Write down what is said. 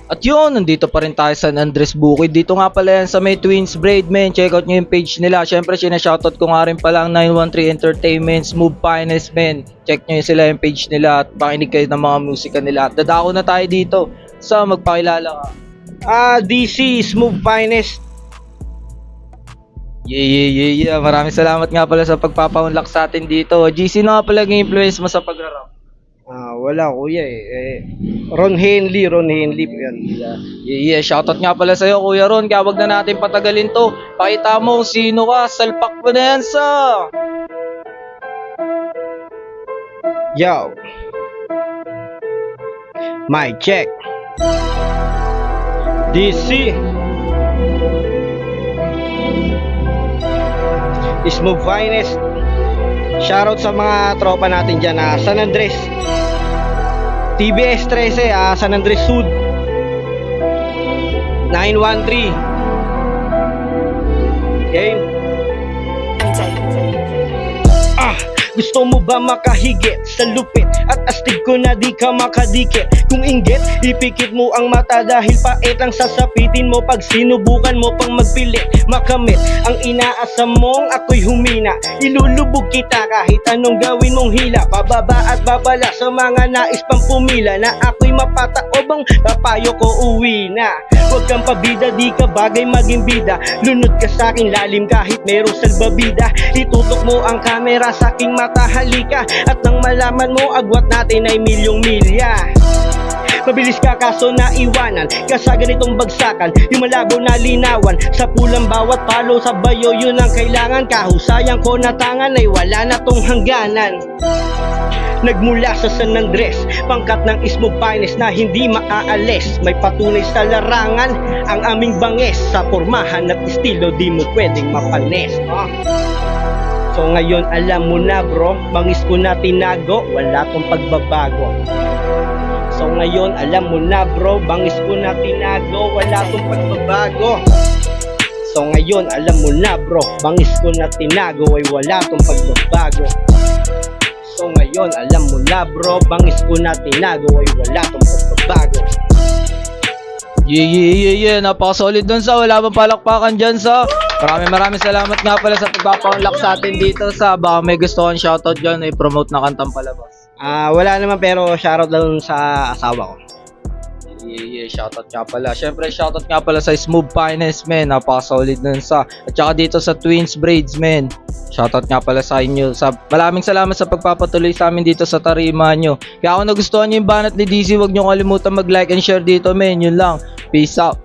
At yun, nandito pa rin tayo sa San Andres Bukid. Dito nga pala yan sa may Twins Braid, men. Check out nyo yung page nila. Syempre, sinashoutout ko nga rin pala ang 913 Entertainment, Smooth Finest, men. Check nyo sila yung page nila at pakinig kayo ng mga musika nila. At dadako na tayo dito sa magpakilala ka. DC, Smooth Finest. Yeah. Maraming salamat nga pala sa pagpapaunlak sa atin dito. GC, na nga pala yung-influence mo sa pag-rap? Wala kuya Ron Henley yan. Yeah, shoutout nga pala sa'yo, Kuya Ron. Kaya wag na natin patagalin to. Pakita mo kung sino ka. Salpak mo na yan sa... Yo, mic check. DC, Smooth Finest. Shoutout sa mga tropa natin dyan San Andres, TBS 13, San Andres Sud, 913. Okay. Gusto mo ba makahigit sa lupit at astig ko na di ka makadikit? Kung inggit, ipikit mo ang mata dahil pait ang sasapitin mo pag sinubukan mo pang magpilit. Makamit ang inaasam mong ako'y humina. Ilulubog kita kahit anong gawin mong hila. Pababa at babala sa mga nais pang pumila na ako'y mapataobang papayo ko uwi na. Huwag kang pabida, di ka bagay maging bida. Lunod ka sa aking lalim kahit merong salbabida. Itutok mo ang kamera sa aking mata, halika. At nang malaman mo, agwat natin ay milyong milya. Mabilis ka kaso naiwanan ka sa ganitong bagsakan. Yung malabo na linawan sa pulang bawat palo sa bayo, yun ang kailangan. Kahusayan ko na tangan ay wala na tong hangganan. Nagmula sa San Andres, pangkat ng Smooth Finest na hindi maaalis. May patunay sa larangan ang aming banges. Sa pormahan at estilo di mo pwedeng mapanis. So ngayon alam mo na bro, bangis ko na tinago, wala tong pagbabago. So ngayon alam mo na bro, bangis ko na tinago, wala tong pagbabago. So ngayon alam mo na bro, bangis ko na tinago ay wala tong pagbabago. So ngayon alam mo na bro, bangis ko na tinago ay wala tong pagbabago. Yeah. Napaka-solid dun sa. Wala bang palakpakan dyan sa. Maraming salamat nga pala sa pagpapaunlak sa atin dito sa. Baka may gusto kang shoutout dyan, i-promote na kantang palabas. Wala naman pero shoutout lang sa asawa ko. Yeah, shoutout nga pala. Syempre, shoutout nga pala sa Smooth Finest, men. Napaka-solid nun sa. At saka dito sa Twins Braids, men. Shoutout nga pala sa inyo. Maraming salamat sa pagpapatuloy sa amin dito sa tarima nyo. Kaya kung nagustuhan nyo yung banat ni DC, huwag nyo kalimutan mag-like and share dito, men. Yun lang. Peace out.